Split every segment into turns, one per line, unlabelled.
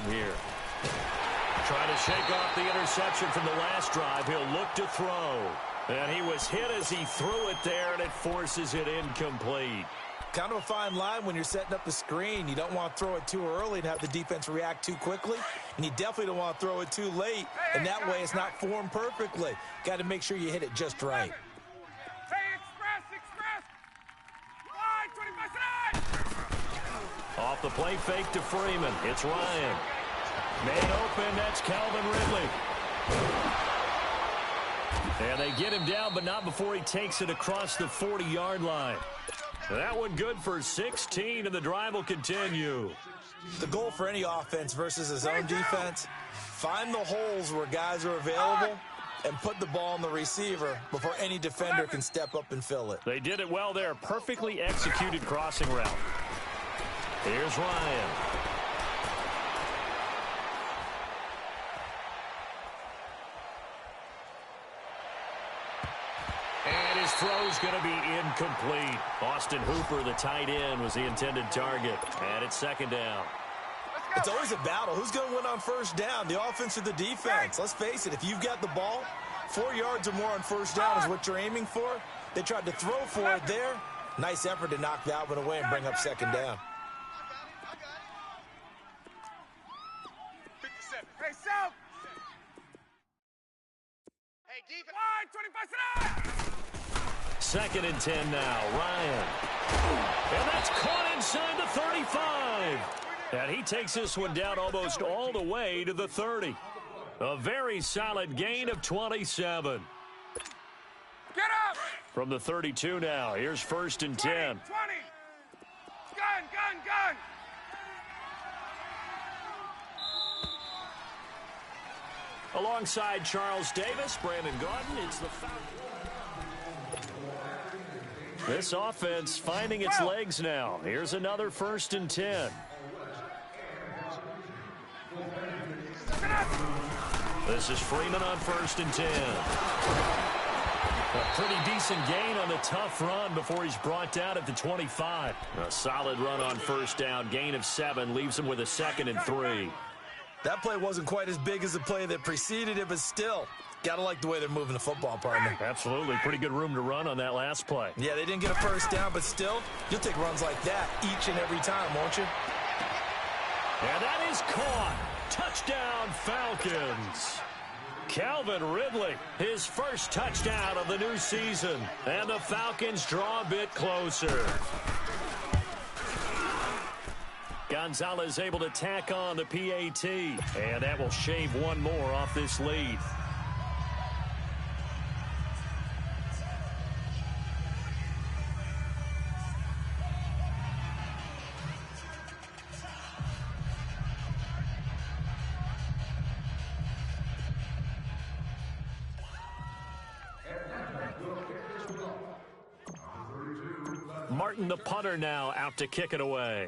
him here. Trying to shake off the interception from the last drive. He'll look to throw. And he was hit as he threw it there, and it forces it incomplete.
Kind of a fine line when you're setting up the screen. You don't want to throw it too early and have the defense react too quickly. And you definitely don't want to throw it too late. And that way it's not formed perfectly. Got to make sure you hit it just right.
Off the play fake to Freeman. It's Ryan. Made open. That's Calvin Ridley. And they get him down, but not before he takes it across the 40-yard line. That one good for 16, and the drive will continue.
The goal for any offense versus his own defense, find the holes where guys are available and put the ball on the receiver before any defender can step up and fill it.
They did it well there. Perfectly executed crossing route. Here's Ryan. And his throw's going to be incomplete. Austin Hooper, the tight end, was the intended target. And it's second down.
It's always a battle. Who's going to win on first down, the offense or the defense? Let's face it, if you've got the ball, 4 yards or more on first down is what you're aiming for. They tried to throw for it there. Nice effort to knock that one away and bring up second down.
Second and 10 now. Ryan. And that's caught inside the 35. And he takes this one down almost all the way to the 30. A very solid gain of 27.
Get up!
From the 32 now. Here's first and 10.
20. Gun.
Alongside Charles Davis, Brandon Gaudin, it's the foul. This offense finding its legs now. Here's another first and 10. This is Freeman on first and 10. A pretty decent gain on the tough run before he's brought down at the 25. A solid run on first down. Gain of 7 leaves him with a second and 3.
That play wasn't quite as big as the play that preceded it, but still, got to like the way they're moving the football, partner.
Absolutely. Pretty good room to run on that last play.
Yeah, they didn't get a first down, but still, you'll take runs like that each and every time, won't you?
And that is caught. Touchdown, Falcons. Calvin Ridley, his first touchdown of the new season. And the Falcons draw a bit closer. Gonzalez able to tack on the PAT. And that will shave one more off this lead. Martin, the punter, now out to kick it away.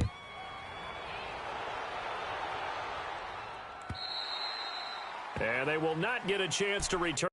And they will not get a chance to return.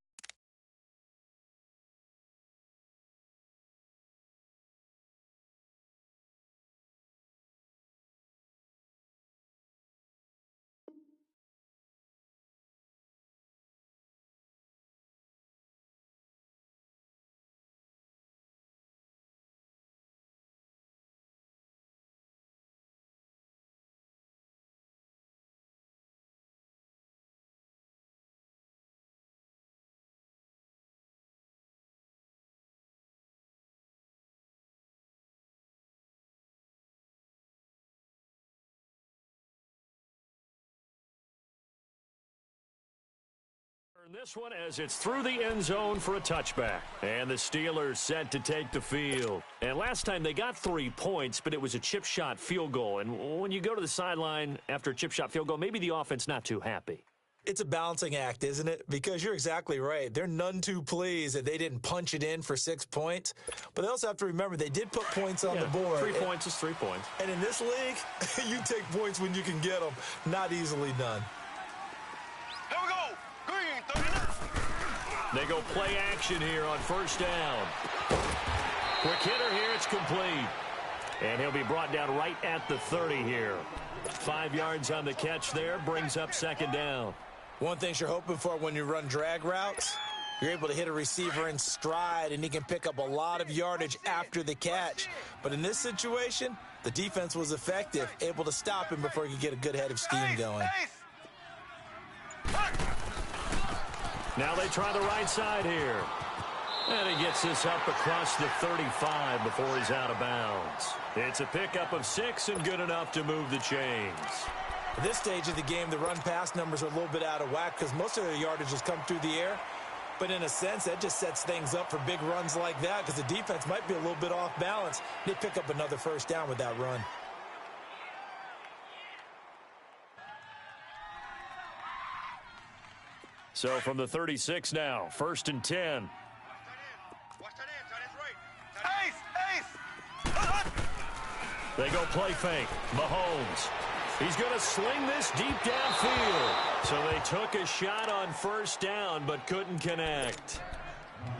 This one as it's through the end zone for a touchback. And the Steelers set to take the field. And last time they got 3 points, but it was a chip shot field goal. And when you go to the sideline after a chip shot field goal, maybe the offense not too happy.
It's a balancing act, isn't it? Because you're exactly right. They're none too pleased that they didn't punch it in for 6 points. But they also have to remember they did put points on the board.
3 points is 3 points.
And in this league, you take points when you can get them. Not easily done.
They go play action here on first down. Quick hitter here, it's complete. And he'll be brought down right at the 30 here. 5 yards on the catch there, brings up second down.
One thing you're hoping for when you run drag routes, you're able to hit a receiver in stride, and he can pick up a lot of yardage after the catch. But in this situation, the defense was effective, able to stop him before he could get a good head of steam going.
Now they try the right side here. And he gets this up across the 35 before he's out of bounds. It's a pickup of 6 and good enough to move the chains.
At this stage of the game, the run-pass numbers are a little bit out of whack because most of their yardage has come through the air. But in a sense, that just sets things up for big runs like that because the defense might be a little bit off balance. They pick up another first down with that run.
So from the 36 now, 1st and 10. They go play fake. Mahomes. He's going to sling this deep downfield. So they took a shot on first down but couldn't connect.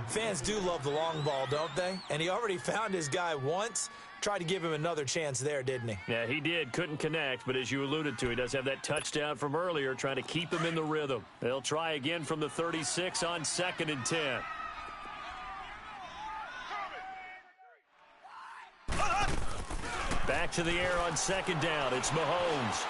Fans do love the long ball, don't they? And he already found his guy once. Tried to give him another chance there, didn't he?
Yeah, he did. Couldn't connect, but as you alluded to, he does have that touchdown from earlier, trying to keep him in the rhythm. They'll try again from the 36 on 2nd and 10. Back to the air on 2nd down. It's Mahomes.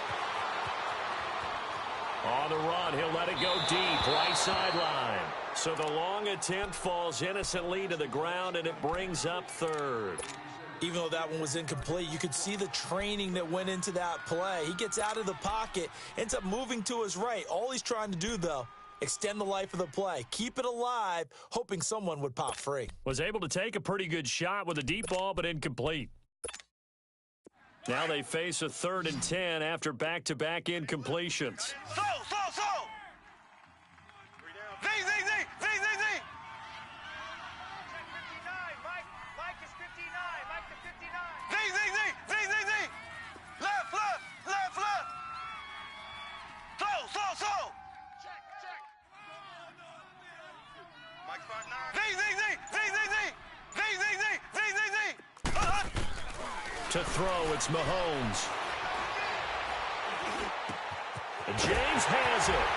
On the run, he'll let it go deep, right sideline. So the long attempt falls innocently to the ground, and it brings up 3rd.
Even though that one was incomplete, you could see the training that went into that play. He gets out of the pocket, ends up moving to his right. All he's trying to do, though, extend the life of the play. Keep it alive, hoping someone would pop free.
Was able to take a pretty good shot with a deep ball, but incomplete. Now they face a 3rd and 10 after back-to-back incompletions. To throw, it's Mahomes. And James has it.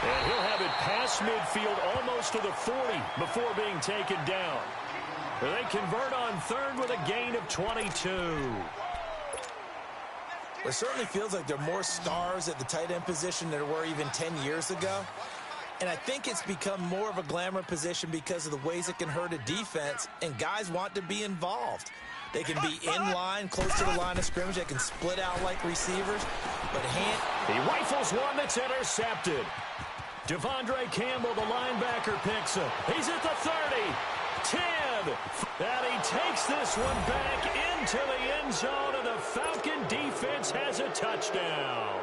And he'll have it past midfield almost to the 40 before being taken down. They convert on 3rd with a gain of 22.
It certainly feels like there are more stars at the tight end position than there were even 10 years ago. And I think it's become more of a glamour position because of the ways it can hurt a defense, and guys want to be involved. They can be in line, close to the line of scrimmage. They can split out like receivers. But he
rifles one that's intercepted. Devondre Campbell, the linebacker, picks him. He's at the 30, 10. And he takes this one back into the end zone, and the Falcon defense has a touchdown.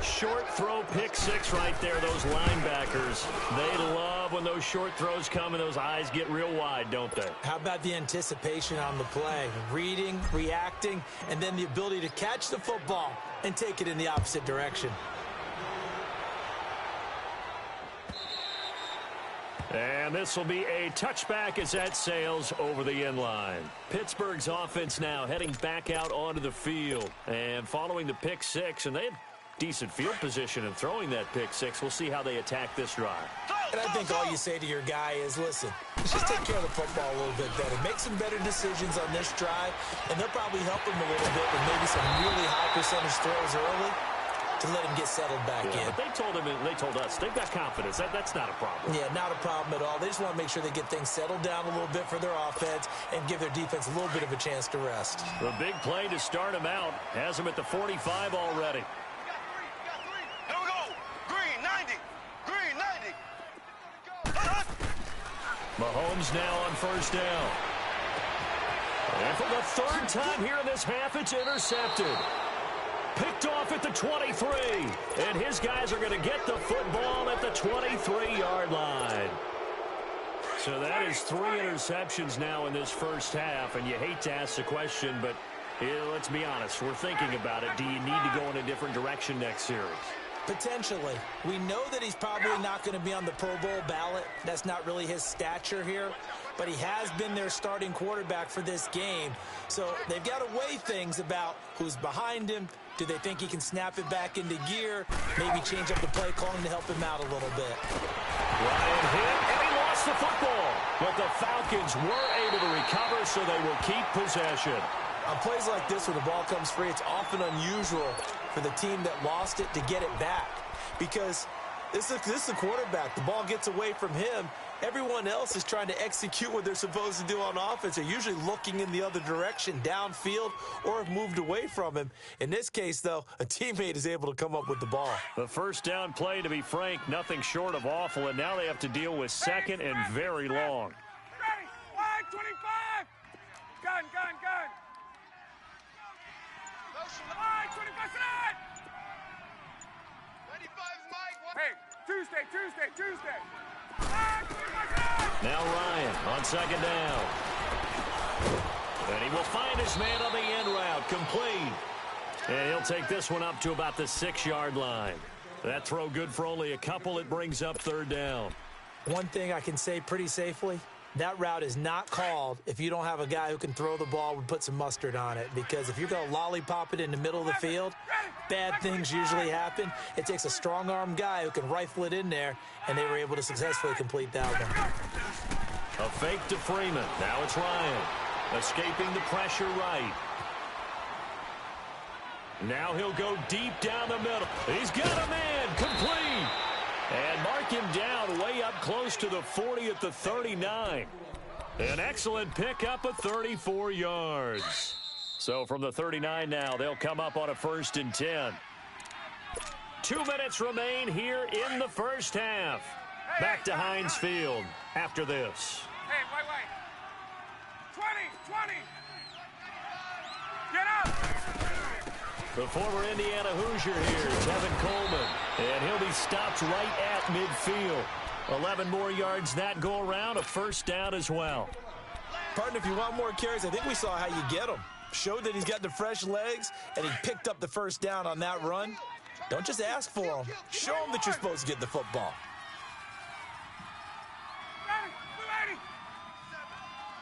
Short throw, pick 6 right there. Those linebackers, they love when those short throws come and those eyes get real wide, don't they?
How about the anticipation on the play? Reading, reacting, and then the ability to catch the football and take it in the opposite direction.
And this will be a touchback as that sails over the end line. Pittsburgh's offense now heading back out onto the field. And following the pick 6, and they have decent field position in throwing that pick 6. We'll see how they attack this drive.
And I think all you say to your guy is, listen, let's just take care of the football a little bit better. Make some better decisions on this drive, and they'll probably help him a little bit with maybe some really high percentage throws early to let him get settled back in.
But they told him, and they told us, they've got confidence. That's not a problem.
Yeah, not a problem at all. They just want to make sure they get things settled down a little bit for their offense and give their defense a little bit of a chance to rest.
The big play to start him out has him at the 45 already. Mahomes now on first down. And for the 3rd time here in this half, it's intercepted. Picked off at the 23. And his guys are going to get the football at the 23-yard line. So that is 3 interceptions now in this first half. And you hate to ask the question, but let's be honest. We're thinking about it. Do you need to go in a different direction next series?
Potentially. We know that he's probably not going to be on the Pro Bowl ballot. That's not really his stature here. But he has been their starting quarterback for this game. So they've got to weigh things about who's behind him. Do they think he can snap it back into gear? Maybe change up the play calling to help him out a little bit.
Ryan hit, and he lost the football. But the Falcons were able to recover, so they will keep possession.
On plays like this where the ball comes free, it's often unusual for the team that lost it to get it back. Because this is a quarterback. The ball gets away from him. Everyone else is trying to execute what they're supposed to do on offense. They're usually looking in the other direction, downfield, or have moved away from him. In this case, though, a teammate is able to come up with the ball.
The first down play, to be frank, nothing short of awful, and now they have to deal with second and very long.
Ready. Line 25. Gun. Line 25. Sit.
95's Mike.
Hey, Tuesday. Line 25.
Now Ryan on second down. And he will find his man on the end route, complete. And he'll take this one up to about the 6-yard line. That throw good for only a couple. It brings up third down.
One thing I can say pretty safely, that route is not called if you don't have a guy who can throw the ball and put some mustard on it. Because if you're going to lollipop it in the middle of the field, bad things usually happen. It takes a strong-arm guy who can rifle it in there, and they were able to successfully complete that one.
A fake to Freeman. Now it's Ryan. Escaping the pressure right. Now he'll go deep down the middle. He's got a man. Complete. And mark him down way up close to the 40 at the 39. An excellent pickup of 34 yards. So from the 39 now, they'll come up on a 1st and 10. 2 minutes remain here in the first half. Back to Heinz Field after this.
Hey, wait. 20. Get up.
The former Indiana Hoosier here, Tevin Coleman. And he'll be stopped right at midfield. 11 more yards that go around, a first down as well.
Partner, if you want more carries, I think we saw how you get them. Showed that he's got the fresh legs, and he picked up the first down on that run. Don't just ask for them. Show them that you're supposed to get the football.
Ready. Blue 80.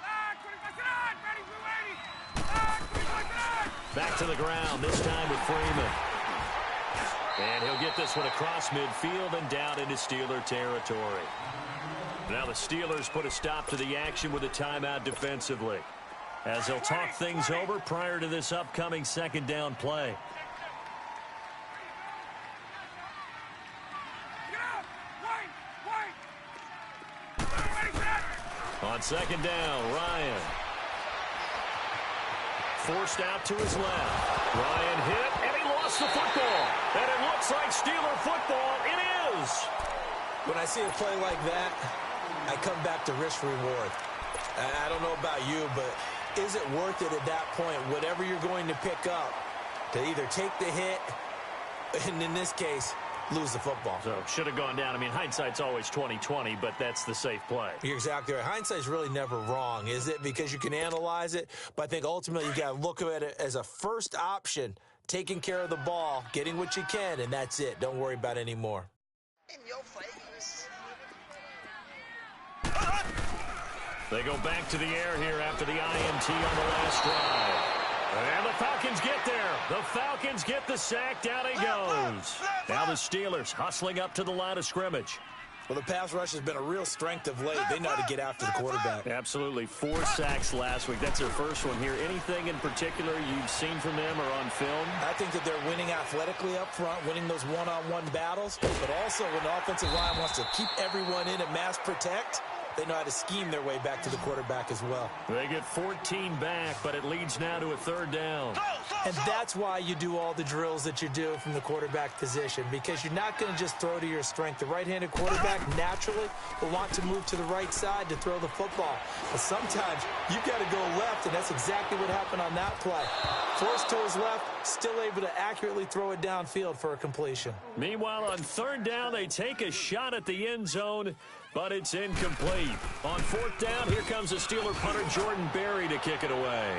Line 25. Sit on. Ready. Blue 80. Line 25.
Back to the ground, this time with Freeman. And he'll get this one across midfield and down into Steeler territory. Now the Steelers put a stop to the action with a timeout defensively, as they'll talk things over prior to this upcoming second down play.
Get up. Wait. Ready, set.
On second down, Ryan. Forced out to his left. Ryan hit, and he lost the football. And it looks like Steeler football. It is.
When I see a play like that, I come back to risk-reward. I don't know about you, but is it worth it at that point, whatever you're going to pick up, to either take the hit, and in this case, lose the football?
So should have gone down. I mean, hindsight's always 20/20, but that's the safe play.
You're exactly right. Hindsight's really never wrong, is it? Because you can analyze it, but I think ultimately you got to look at it as a first option, taking care of the ball, getting what you can, and that's it. Don't worry about it anymore.
In your face.
They go back to the air here after the INT on the last drive. And the Falcons get there. The Falcons get the sack. Down he goes. Now the Steelers hustling up to the line of scrimmage.
Well, the pass rush has been a real strength of late. They know how to get after the quarterback.
Absolutely. 4 sacks last week. That's their first one here. Anything in particular you've seen from them or on film?
I think that they're winning athletically up front, winning those one-on-one battles, but also when the offensive line wants to keep everyone in and mass protect, they know how to scheme their way back to the quarterback as well.
They get 14 back, but it leads now to a third down.
And that's why you do all the drills that you do from the quarterback position, because you're not going to just throw to your strength. The right-handed quarterback naturally will want to move to the right side to throw the football. But sometimes you've got to go left, and that's exactly what happened on that play. Forced to his left, still able to accurately throw it downfield for a completion.
Meanwhile, on third down, they take a shot at the end zone, but it's incomplete. On fourth down, here comes the Steeler punter Jordan Berry to kick it away.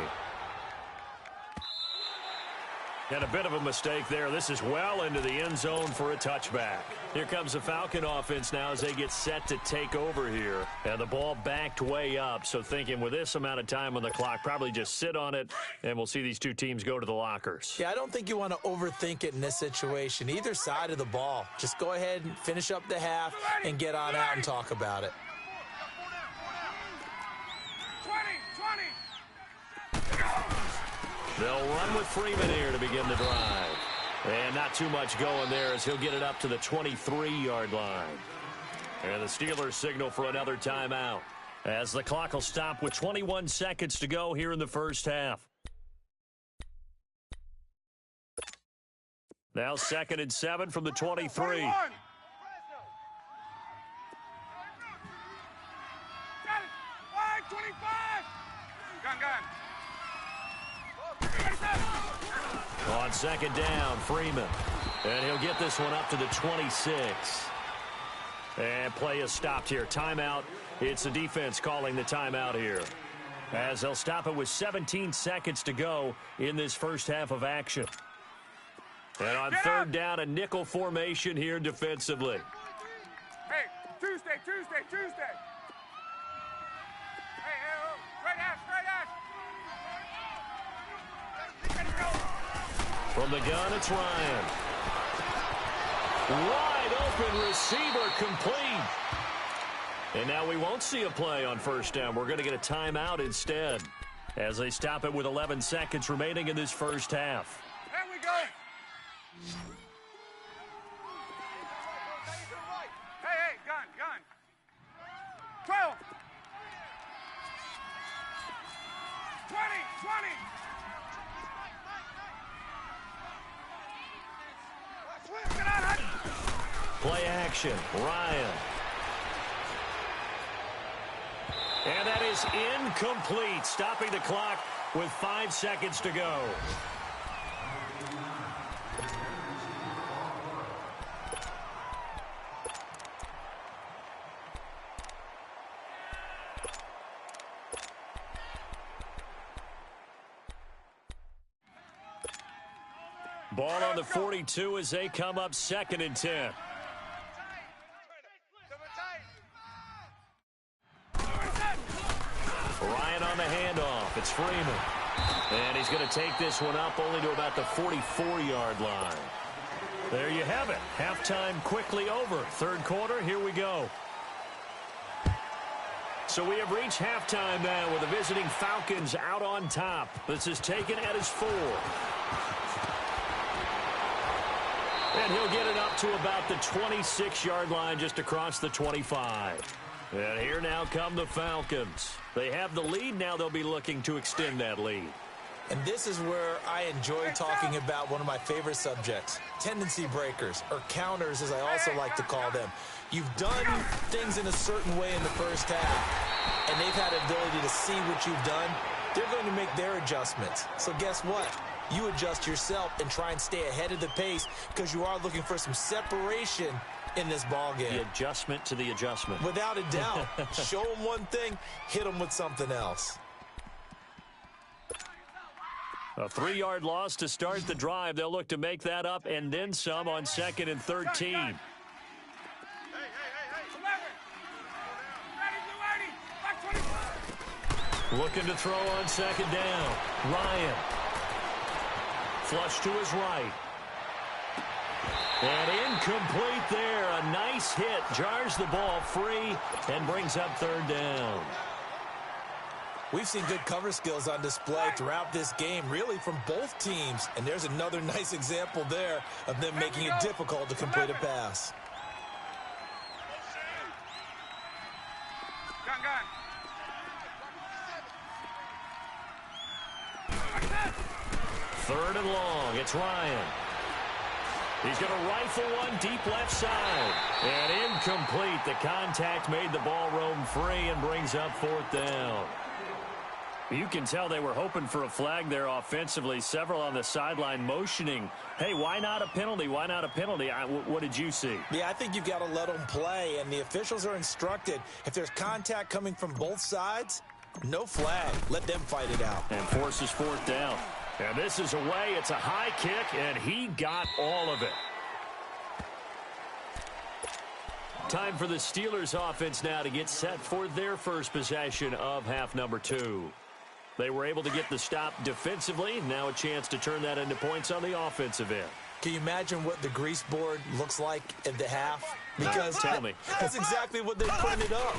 And a bit of a mistake there. This is well into the end zone for a touchback. Here comes the Falcon offense now as they get set to take over here. And the ball backed way up. So thinking with this amount of time on the clock, probably just sit on it, and we'll see these two teams go to the lockers.
Yeah, I don't think you want to overthink it in this situation. Either side of the ball. Just go ahead and finish up the half and get on out and talk about it.
20.
They'll run with Freeman here to begin the drive. And not too much going there as he'll get it up to the 23-yard line. And the Steelers signal for another timeout as the clock will stop with 21 seconds to go here in the first half. Now 2nd and 7 from the 23.
21. Got it. 25. Gun.
On 2nd down, Freeman. And he'll get this one up to the 26. And play is stopped here. Timeout. It's the defense calling the timeout here, as they'll stop it with 17 seconds to go in this first half of action. And on 3rd down, a nickel formation here defensively.
Hey, Tuesday. Hey, straight ass.
From the gun, it's Ryan. Wide open receiver complete. And now we won't see a play on 1st down. We're going to get a timeout instead as they stop it with 11 seconds remaining in this first half.
There we go. Hey, gun. 12. 20.
Play action, Ryan. And that is incomplete, stopping the clock with 5 seconds to go. Ball on the 42 as they come up 2nd and 10. Ryan on the handoff. It's Freeman. And he's going to take this one up only to about the 44-yard line. There you have it. Halftime quickly over. 3rd quarter, here we go. So we have reached halftime now with the visiting Falcons out on top. This is taken at his 4. And he'll get it up to about the 26-yard line just across the 25. And here now come the Falcons. They have the lead. Now they'll be looking to extend that lead.
And this is where I enjoy talking about one of my favorite subjects, tendency breakers, or counters as I also like to call them. You've done things in a certain way in the first half, and they've had the ability to see what you've done. They're going to make their adjustments. So guess what? You adjust yourself and try and stay ahead of the pace because you are looking for some separation in this ball game.
The adjustment to the adjustment.
Without a doubt. Show them one thing, hit them with something else.
A 3-yard loss to start the drive. They'll look to make that up and then some on 2nd and 13.
Hey. 11. Ready, Blue 80.
Looking to throw on 2nd down. Ryan. Flush to his right. And incomplete there. A nice hit. Jars the ball free and brings up 3rd down.
We've seen good cover skills on display throughout this game, really from both teams. And there's another nice example there of them making it difficult to complete a pass.
Gun.
3rd and long. It's Ryan. He's going to rifle one deep left side. And incomplete. The contact made the ball roam free and brings up 4th down. You can tell they were hoping for a flag there offensively. Several on the sideline motioning, hey, why not a penalty? Why not a penalty? What did you see?
Yeah, I think you've got to let them play, and the officials are instructed. If there's contact coming from both sides, no flag. Let them fight it out.
And forces 4th down. And this is away. It's a high kick, and he got all of it. Time for the Steelers offense now to get set for their first possession of half number 2. They were able to get the stop defensively. Now a chance to turn that into points on the offensive end.
Can you imagine what the grease board looks like at the half? Because
tell me.
That's exactly what they're putting it up.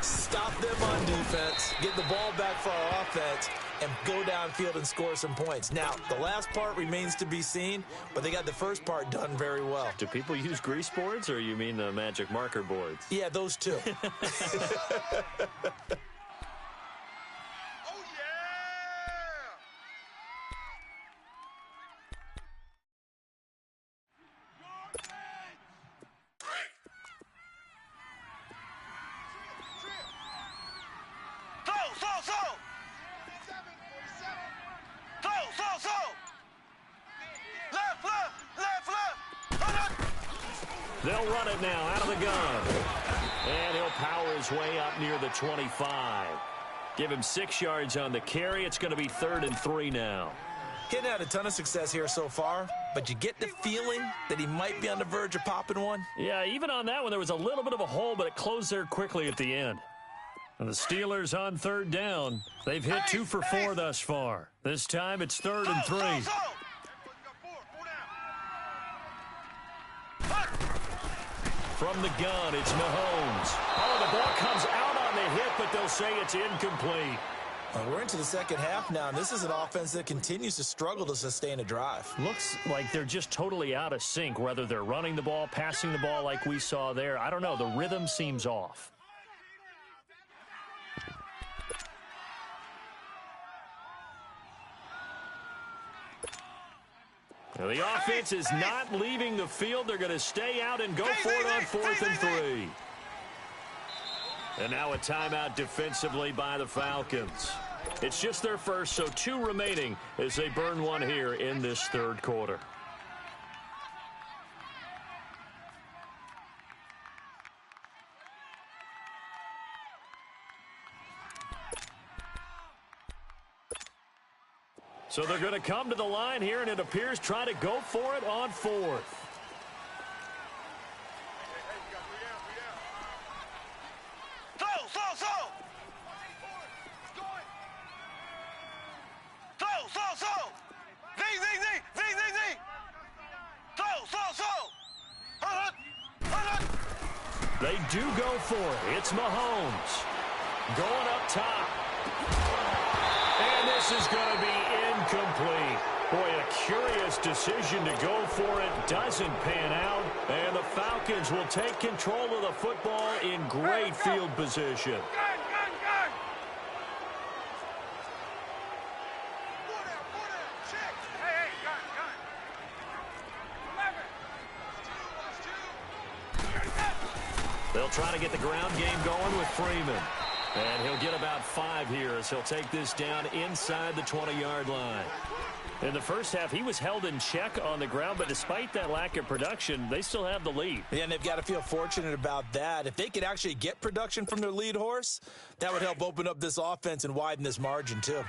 Stop them on defense, get the ball back for our offense, and go downfield and score some points. Now, the last part remains to be seen, but they got the first part done very well.
Do people use grease boards, or you mean the magic marker boards?
Yeah, those two.
They'll run it now out of the gun. And he'll power his way up near the 25. Give him 6 yards on the carry. It's going to be 3rd and 3 now.
He's had a ton of success here so far, but you get the feeling that he might be on the verge of popping one.
Yeah, even on that one, there was a little bit of a hole, but it closed there quickly at the end. And the Steelers on 3rd down. They've hit 2 for 4 thus far. This time it's 3rd and 3. From the gun, it's Mahomes. Oh, the ball comes out on the hit, but they'll say it's incomplete.
Well, we're into the second half now, and this is an offense that continues to struggle to sustain a drive.
Looks like they're just totally out of sync, whether they're running the ball, passing the ball like we saw there. I don't know. The rhythm seems off. Now, the offense is not leaving the field. They're going to stay out and go for it on 4th and 3. And now a timeout defensively by the Falcons. It's just their first, so 2 remaining as they burn one here in this 3rd quarter. So they're going to come to the line here, and it appears try to go for it on 4th. They do go for it. It's Mahomes going up top. And this is going to be incomplete. Boy, a curious decision to go for it. Doesn't pan out. And the Falcons will take control of the football in great field position. They'll try to get the ground game going with Freeman. And he'll get about 5 here as he'll take this down inside the 20-yard line. In the first half, he was held in check on the ground, but despite that lack of production, they still have the lead.
Yeah, and they've got to feel fortunate about that. If they could actually get production from their lead horse, that would help open up this offense and widen this margin, too.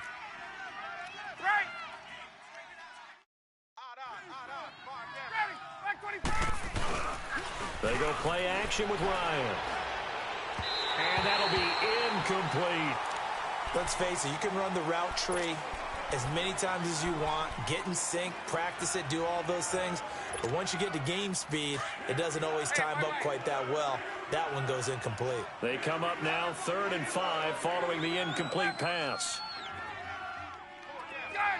They go play action with Ryan. And that'll be incomplete.
Let's face it, you can run the route tree as many times as you want, get in sync, practice it, do all those things. But once you get to game speed, it doesn't always time up quite that well. That one goes incomplete.
They come up now 3rd and 5 following the incomplete pass.
Gun!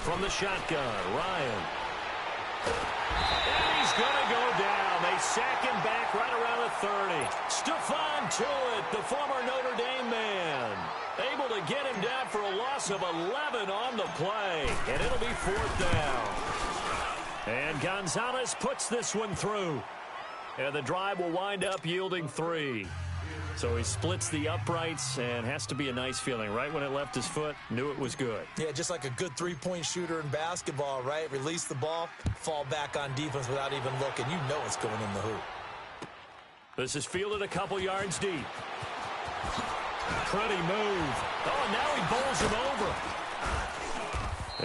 From the shotgun, Ryan. And he's going to go down. They sack him back right around the 30. Stephon Tuitt, the former Notre Dame man, able to get him down for a loss of 11 on the play. And it'll be 4th down. And Gonzalez puts this one through. And the drive will wind up yielding 3. So he splits the uprights, and has to be a nice feeling. Right when it left his foot, knew it was good.
Yeah, just like a good three-point shooter in basketball, right? Release the ball, fall back on defense without even looking. You know it's going in the hoop.
This is fielded a couple yards deep. Pretty move. Oh, and now he bowls him over.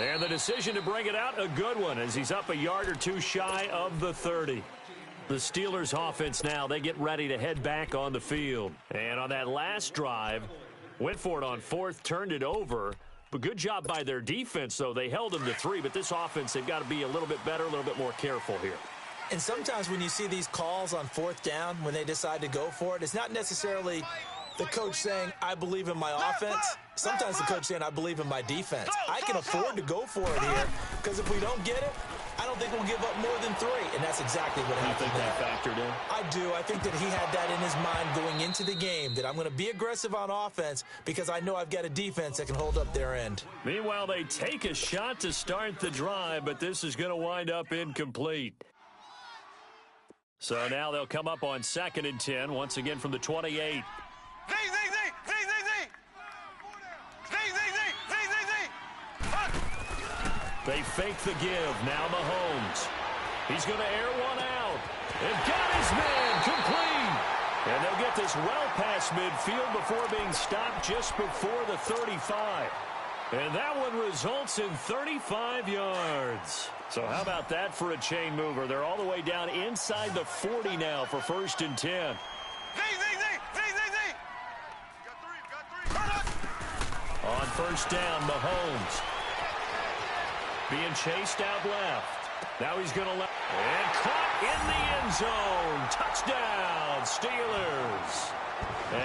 And the decision to bring it out, a good one, as he's up a yard or two shy of the 30. The Steelers offense now, they get ready to head back on the field. And on that last drive, went for it on fourth, turned it over. But good job by their defense, though. They held them to 3, but this offense, they've got to be a little bit better, a little bit more careful here.
And sometimes when you see these calls on fourth down, when they decide to go for it, it's not necessarily the coach saying, I believe in my offense. Sometimes the coach saying, I believe in my defense. I can afford to go for it here, because if we don't get it, I don't think we'll give up more than 3, and that's exactly what happened.
You think that factored in?
I do. I think that he had that in his mind going into the game, that I'm going to be aggressive on offense because I know I've got a defense that can hold up their end.
Meanwhile, they take a shot to start the drive, but this is going to wind up incomplete. So now they'll come up on 2nd and 10, once again from the 28. They fake the give. Now Mahomes. He's going to air one out. And got his man complete. And they'll get this well past midfield before being stopped just before the 35. And that one results in 35 yards. So how about that for a chain mover? They're all the way down inside the 40 now for 1st and 10. On 1st down, Mahomes. Being chased out left. Now he's going to left. And caught in the end zone. Touchdown, Steelers.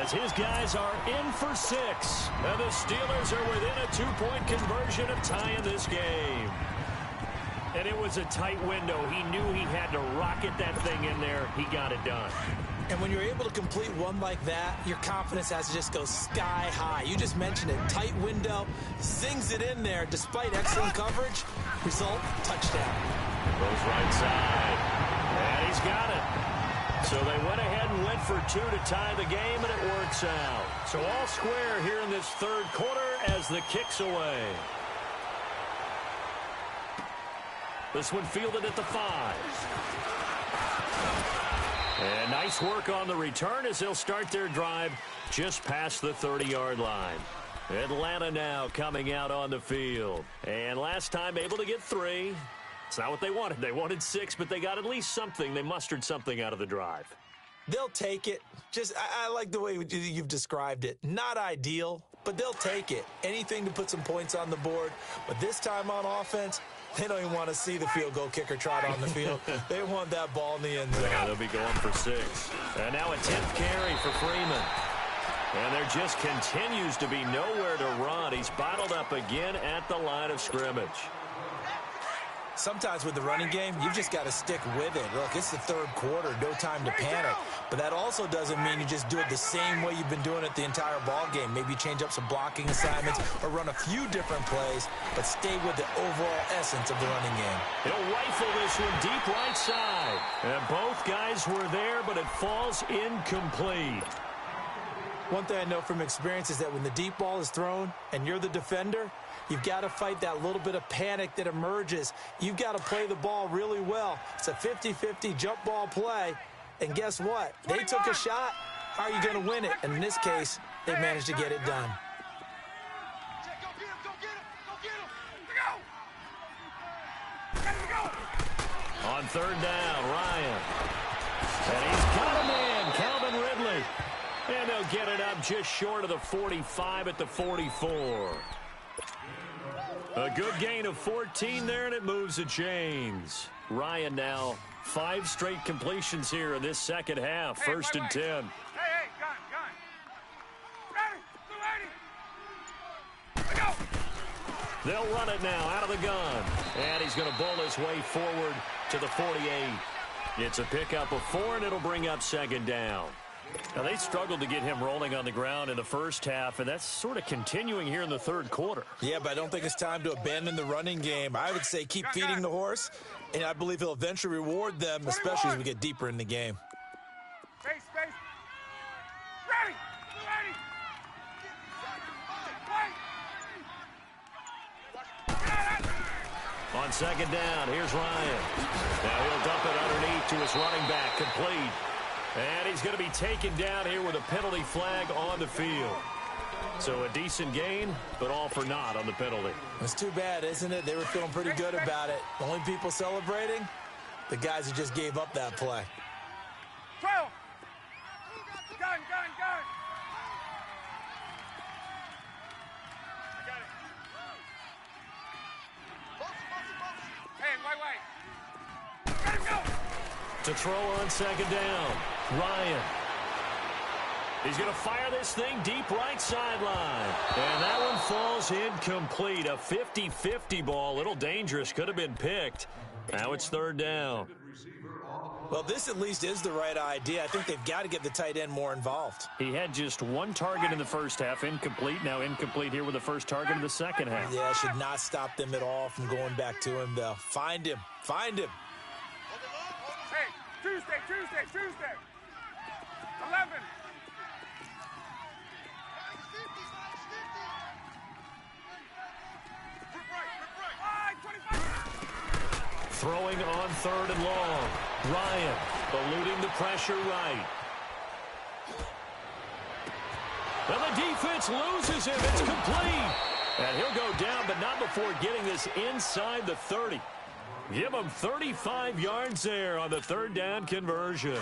As his guys are in for 6. And the Steelers are within a 2-point conversion of tying this game. And it was a tight window. He knew he had to rocket that thing in there. He got it done.
And when you're able to complete one like that, your confidence has to just go sky high. You just mentioned it. Tight window, zings it in there despite excellent coverage. Result, touchdown.
Goes right side. And he's got it. So they went ahead and went for 2 to tie the game, and it works out. So all square here in this 3rd quarter as the kick's away. This one fielded at the 5. And nice work on the return as they'll start their drive just past the 30-yard line. Atlanta now coming out on the field. And last time able to get 3. It's not what they wanted. They wanted 6, but they got at least something. They mustered something out of the drive.
They'll take it. I like the way you've described it. Not ideal, but they'll take it. Anything to put some points on the board. But this time on offense, they don't even want to see the field goal kicker trot on the field. They want that ball in the end zone.
Yeah, they'll be going for 6. And now a 10th carry for Freeman. And there just continues to be nowhere to run. He's bottled up again at the line of scrimmage.
Sometimes with the running game, you've just got to stick with it. Look, it's the 3rd quarter, no time to panic. But that also doesn't mean you just do it the same way you've been doing it the entire ball game. Maybe change up some blocking assignments or run a few different plays, but stay with the overall essence of the running game.
He'll rifle this one deep right side. And both guys were there, but it falls incomplete.
One thing I know from experience is that when the deep ball is thrown and you're the defender, you've got to fight that little bit of panic that emerges. You've got to play the ball really well. It's a 50-50 jump ball play. And guess what? They took a shot. How are you going to win it? And in this case, they managed to get it done.
On 3rd down, Ryan. And he's got a man, Calvin Ridley. And they'll get it up just short of the 45 at the 44. A good gain of 14 there, and it moves the chains. Ryan now 5 straight completions here in this second half. 1st and 10.
Hey, gun. Ready, 280. Let's go.
They'll run it now out of the gun. And he's going to bull his way forward to the 48. It's a pickup of 4, and it'll bring up 2nd down. Now, they struggled to get him rolling on the ground in the first half, and that's sort of continuing here in the 3rd quarter.
Yeah, but I don't think it's time to abandon the running game. I would say keep feeding the horse, and I believe he'll eventually reward them, especially as we get deeper in the game.
Space. Ready, 280.
On 2nd down, here's Ryan. Now he'll dump it underneath to his running back, complete. And he's going to be taken down here with a penalty flag on the field. So a decent gain, but all for naught on the penalty.
It's too bad, isn't it? They were feeling pretty good about it. The only people celebrating, the guys who just gave up that play.
12. Gun, gun, gun. I got it. Hey, wait. Let him go.
To throw on second down, Ryan. He's going to fire this thing deep right sideline. And that one falls incomplete. A 50-50 ball. A little dangerous. Could have been picked. Now it's third down.
Well, this at least is the right idea. I think they've got to get the tight end more involved.
He had just one target in the first half. Incomplete. Now incomplete here with the first target in the second half.
Yeah, should not stop them at all from going back to him, though. Find him. Find him.
Hey, Tuesday. 11.
Throwing on third and long. Ryan eluding the pressure right. Well, the defense loses him. It's complete. And he'll go down, but not before getting this inside the 30. Give him 35 yards there on the third down conversion.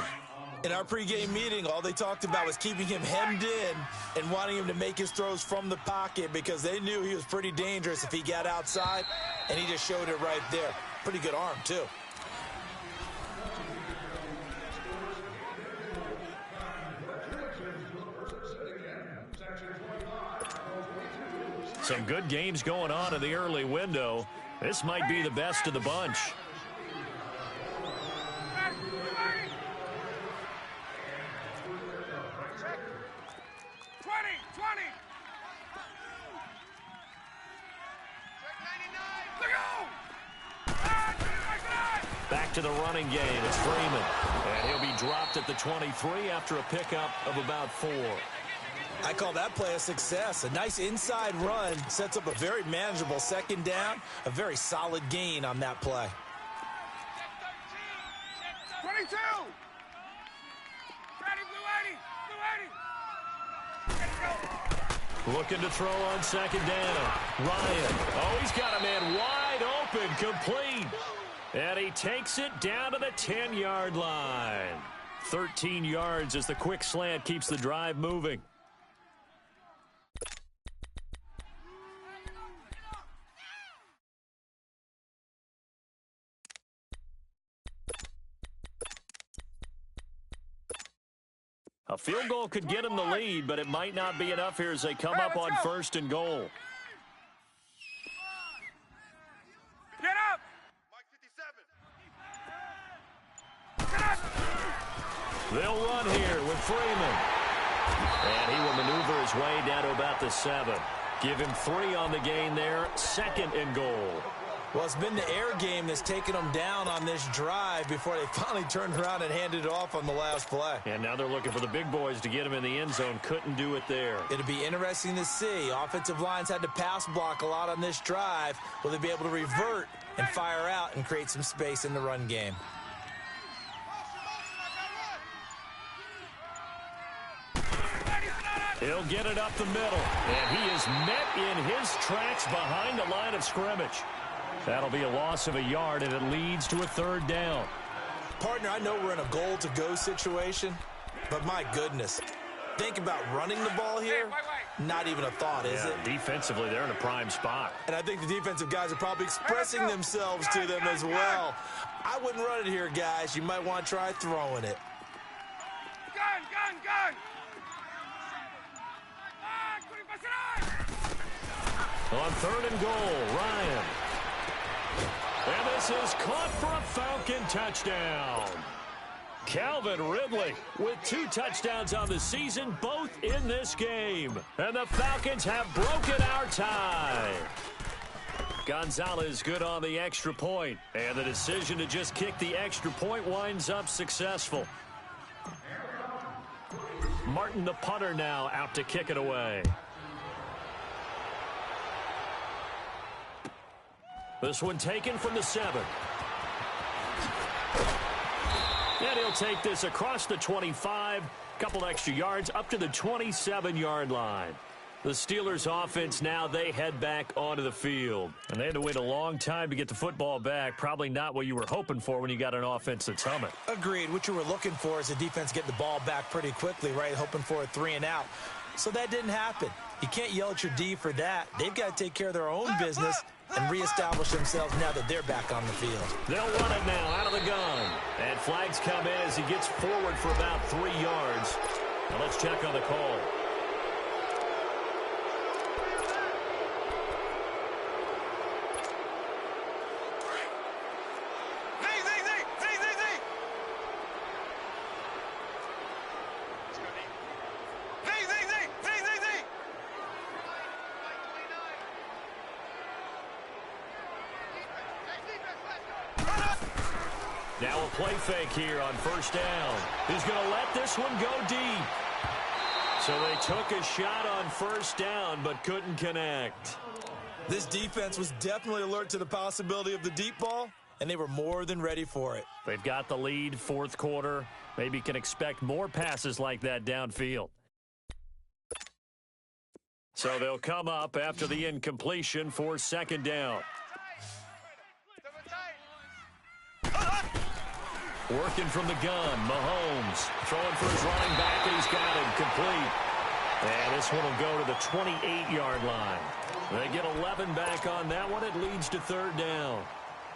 In our pregame meeting, all they talked about was keeping him hemmed in and wanting him to make his throws from the pocket because they knew he was pretty dangerous if he got outside, and he just showed it right there. Pretty good arm, too.
Some good games going on in the early window. This might be the best of the bunch. Back to the running game. It's Freeman. And he'll be dropped at the 23 after a pickup of about 4.
I call that play a success. A nice inside run sets up a very manageable second down. A very solid gain on that play.
22. Ready, blue 80.
Looking to throw on second down. Ryan. Oh, he's got a man wide open, complete. And he takes it down to the 10-yard line. 13 yards as the quick slant keeps the drive moving. A field goal could get him the lead, but it might not be enough here as they come up on first and goal.
Get up! Mike 57. Get up!
They'll run here with Freeman. And he will maneuver his way down to about the 7. Give him 3 on the gain there. Second and goal.
Well, it's been the air game that's taken them down on this drive before they finally turned around and handed it off on the last play.
And now they're looking for the big boys to get him in the end zone. Couldn't do it there.
It'll be interesting to see. Offensive lines had to pass block a lot on this drive. Will they be able to revert and fire out and create some space in the run game?
He'll get it up the middle. And he is met in his tracks behind the line of scrimmage. That'll be a loss of a yard, and it leads to a third down.
Partner, I know we're in a goal-to-go situation, but my goodness. Think about running the ball here. Not even a thought, is it?
Defensively, they're in a prime spot.
And I think the defensive guys are probably expressing themselves to them as well. I wouldn't run it here, guys. You might want to try throwing it.
Gun!
On third and goal, Ryan. And this is caught for a Falcon touchdown. Calvin Ridley with 2 touchdowns on the season, both in this game. And the Falcons have broken our tie. Gonzalez good on the extra point. And the decision to just kick the extra point winds up successful. Martin, the punter, now out to kick it away. This one taken from the 7. And And he'll take this across the 25, couple extra yards, up to the 27-yard line. The Steelers' offense now, they head back onto the field. And they had to wait a long time to get the football back. Probably not what you were hoping for when you got an offense that's humming.
Agreed. What you were looking for is the defense getting the ball back pretty quickly, right? Hoping for a 3-and-out. So that didn't happen. You can't yell at your D for that. They've got to take care of their own business and reestablish themselves now that they're back on the field.
They'll run it now out of the gun. And flags come in as he gets forward for about 3 yards. Now let's check on the call. Now a play fake here on first down. He's going to let this one go deep. So they took a shot on first down but couldn't connect.
This defense was definitely alert to the possibility of the deep ball, and they were more than ready for it.
They've got the lead, fourth quarter. Maybe can expect more passes like that downfield. So they'll come up after the incompletion for second down. Working from the gun, Mahomes throwing for his running back, and he's got him complete. And this one will go to the 28-yard line. They get 11 back on that one. It leads to third down.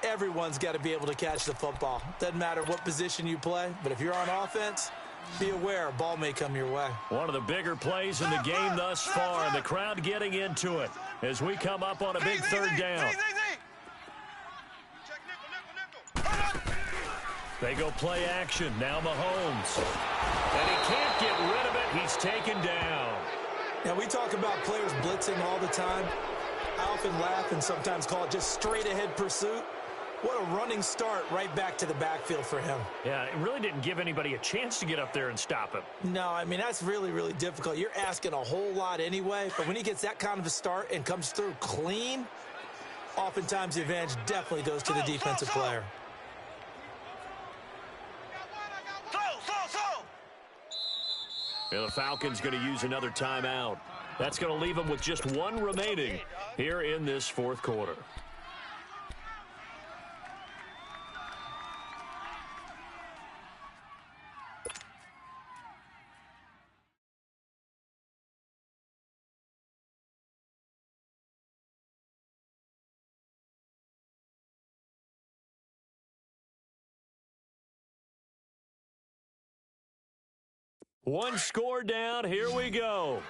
Everyone's got to be able to catch the football. Doesn't matter what position you play, but if you're on offense, be aware a ball may come your way.
One of the bigger plays in the game thus far, and the crowd getting into it as we come up on a big third down. They go play action. Now Mahomes. And he can't get rid of it. He's taken down.
Now, we talk about players blitzing all the time. I often laugh and sometimes call it just straight-ahead pursuit. What a running start right back to the backfield for him.
Yeah, it really didn't give anybody a chance to get up there and stop him.
No, I mean, that's really, really difficult. You're asking a whole lot anyway, but when he gets that kind of a start and comes through clean, oftentimes the advantage definitely goes to the defensive player.
And the Falcons going to use another timeout. That's going to leave them with just one remaining here in this fourth quarter. One score down. Here we go.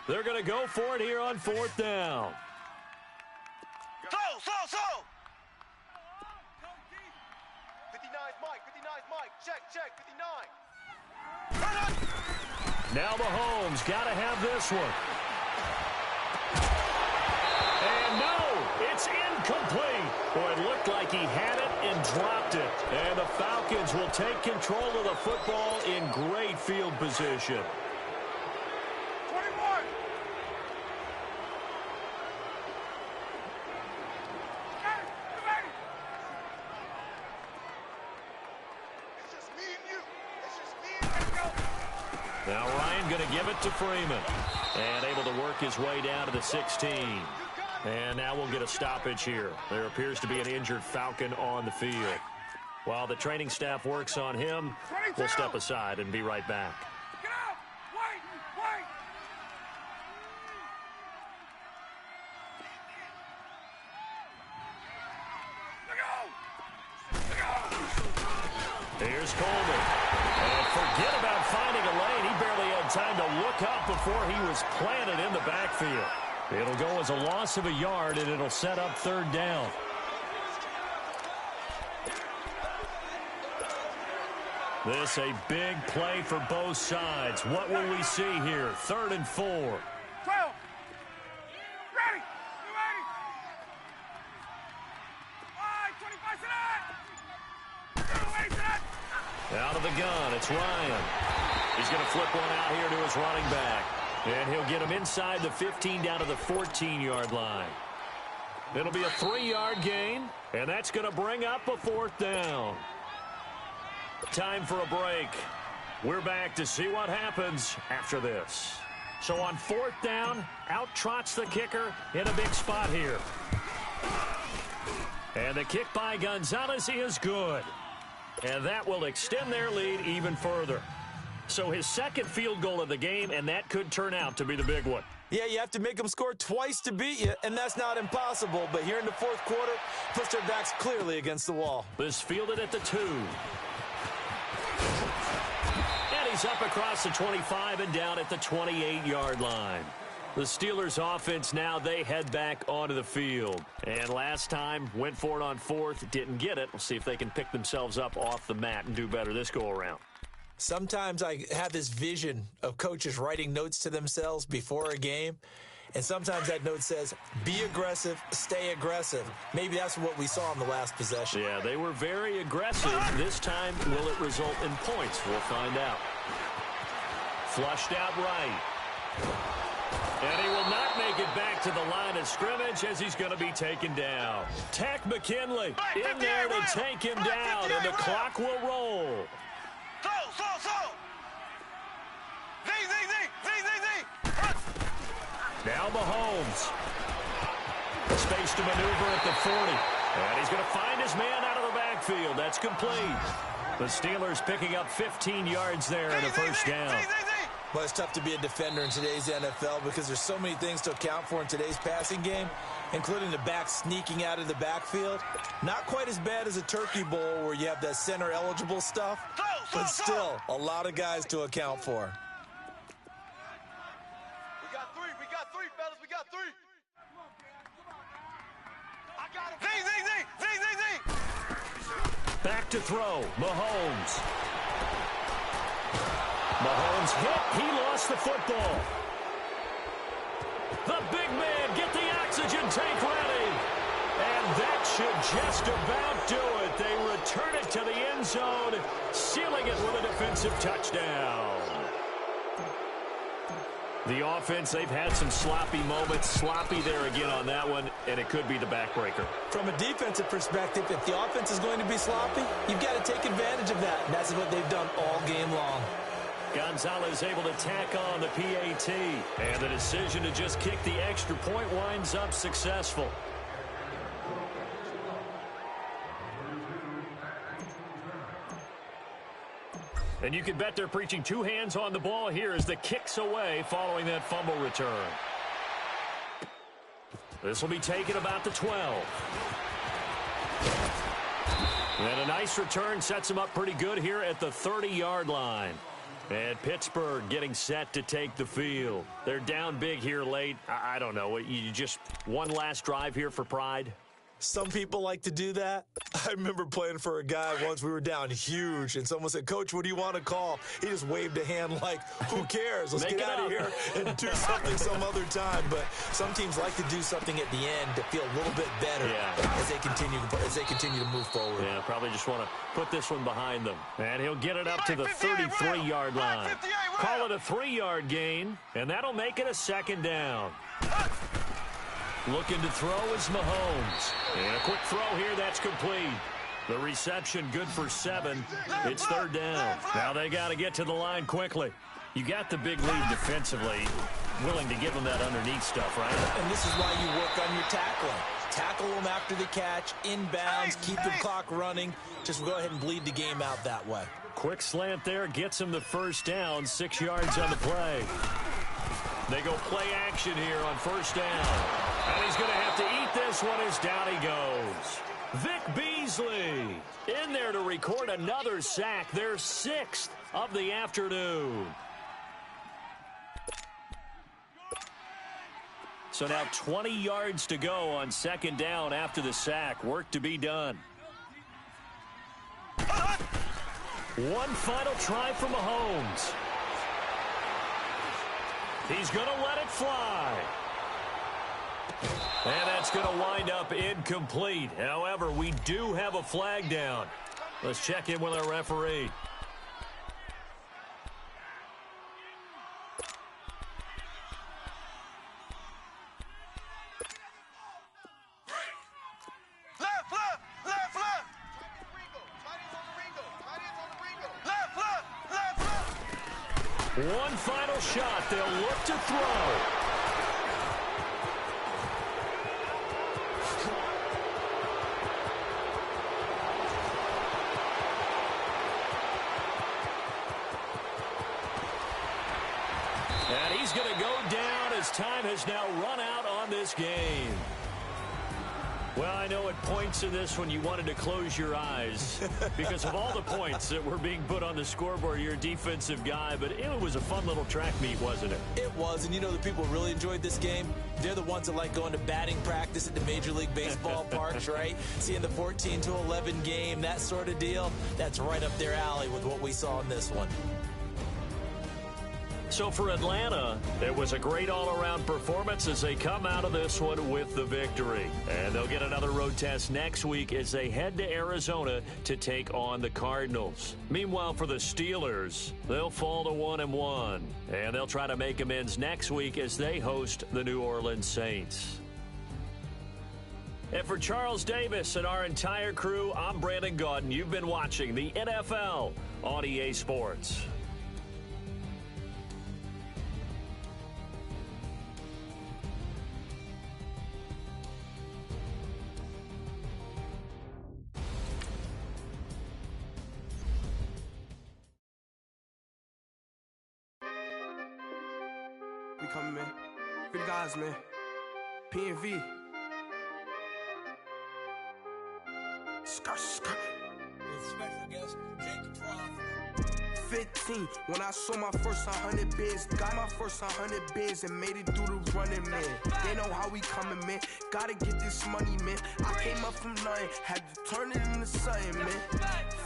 They're going to go for it here on fourth down.
Go! 59's Mike. Check, 59.
Now Mahomes got to have this one. And no, it's incomplete. Boy, it looked like he had it and dropped it. And the Falcons will take control of the football in great field position.
21.
It's just me and you. Let's go.
Now Ryan going to give it to Freeman. And able to work his way down to the 16. And now we'll get a stoppage here. There appears to be an injured Falcon on the field. While the training staff works on him, we'll step aside and be right back.
Get out! Wait!
Here's Coleman. And forget about finding a lane. He barely had time to look up before he was planted in the backfield. It'll go as a loss of a yard, and it'll set up third down. This a big play for both sides. What will we see here? 3rd and 4.
12. Ready. You ready? 25 to that.
Out of the gun, it's Ryan. He's going to flip one out here to his running back. And he'll get him inside the 15 down to the 14-yard line. It'll be a 3-yard gain, and that's going to bring up a 4th down. Time for a break. We're back to see what happens after this. So on 4th down, out trots the kicker in a big spot here. And the kick by Gonzalez is good. And that will extend their lead even further. So his second field goal of the game, and that could turn out to be the big one.
Yeah, you have to make them score twice to beat you, and that's not impossible. But here in the 4th quarter, puts their backs clearly against the wall.
This fielded at the 2. And he's up across the 25 and down at the 28-yard line. The Steelers' offense now, they head back onto the field. And last time, went for it on 4th, didn't get it. We'll see if they can pick themselves up off the mat and do better this go-around.
Sometimes I have this vision of coaches writing notes to themselves before a game, and sometimes that note says, be aggressive, stay aggressive. Maybe that's what we saw in the last possession.
Yeah, they were very aggressive. This time, will it result in points? We'll find out. Flushed out right. And he will not make it back to the line of scrimmage as he's going to be taken down. Tack McKinley in there to take him down, and the clock will roll. Now Mahomes. Space to maneuver at the 40. And he's going to find his man out of the backfield. That's complete. The Steelers picking up 15 yards there in a first down.
Well, it's tough to be a defender in today's NFL because there's so many things to account for in today's passing game, including the back sneaking out of the backfield. Not quite as bad as a turkey bowl where you have that center-eligible stuff, but still a lot of guys to account for.
We got three, fellas. We got three. I got him.
Back to throw. Mahomes. Mahomes hit. He lost the football. The big man, get the oxygen tank ready. And that should just about do it. They return it to the end zone, sealing it with a defensive touchdown. The offense, they've had some sloppy moments. Sloppy there again on that one, and it could be the backbreaker.
From a defensive perspective, if the offense is going to be sloppy, you've got to take advantage of that. And that's what they've done all game long.
Gonzalez able to tack on the PAT. And the decision to just kick the extra point winds up successful. And you can bet they're preaching two hands on the ball here as the kick's away following that fumble return. This will be taken about the 12. And a nice return sets them up pretty good here at the 30-yard line. And Pittsburgh getting set to take the field. They're down big here late. I don't know. You just one last drive here for pride?
Some people like to do that. I remember playing for a guy once. We were down huge, and someone said, "Coach, what do you want to call?" He just waved a hand like, who cares? Let's get out of here and do something some other time. But some teams like to do something at the end to feel a little bit better as they continue to move forward.
Yeah, probably just want to put this one behind them. And he'll get it up to the 33-yard line. Call it a 3-yard gain, and that'll make it a second down. Looking to throw is Mahomes. And a quick throw here, that's complete. The reception good for 7. It's third down. Now they got to get to the line quickly. You got the big lead defensively. Willing to give them that underneath stuff, right?
And this is why you work on your tackling. Tackle them after the catch, inbounds, keep the clock running. Just go ahead and bleed the game out that way.
Quick slant there, gets him the first down, 6 yards on the play. They go play action here on first down. And he's going to have to eat this one as down he goes. Vic Beasley in there to record another sack, their 6th of the afternoon. So now 20 yards to go on second down after the sack. Work to be done. One final try for Mahomes. He's going to let it fly. And that's going to wind up incomplete. However, we do have a flag down. Let's check in with our referee.
Left.
One final shot. They'll look to throw. And he's going to go down as time has now run out on this game. Well, I know at points in this one you wanted to close your eyes because of all the points that were being put on the scoreboard. You're a defensive guy, but it was a fun little track meet, wasn't it?
It was, and you know the people really enjoyed this game? They're the ones that like going to batting practice at the Major League Baseball parks, right? Seeing the 14-11 game, that sort of deal. That's right up their alley with what we saw in this one.
So for Atlanta, it was a great all-around performance as they come out of this one with the victory. And they'll get another road test next week as they head to Arizona to take on the Cardinals. Meanwhile, for the Steelers, they'll fall to 1-1. And they'll try to make amends next week as they host the New Orleans Saints. And for Charles Davis and our entire crew, I'm Brandon Gaudin. You've been watching the NFL on EA Sports.
We coming, man. Free the guys, man. PNV. Skirt.
Special guest, Jake Trough.
15, when I saw my first 100 bids, got my first 100 bids and made it through the running, man. They know how we coming, man. Gotta get this money, man. I came up from nothing, had to turn it into something, man.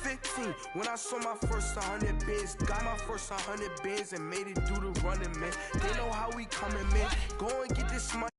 15, when I saw my first 100 bids, got my first 100 bids and made it through the running, man. They know how we coming, man. Go and get this money.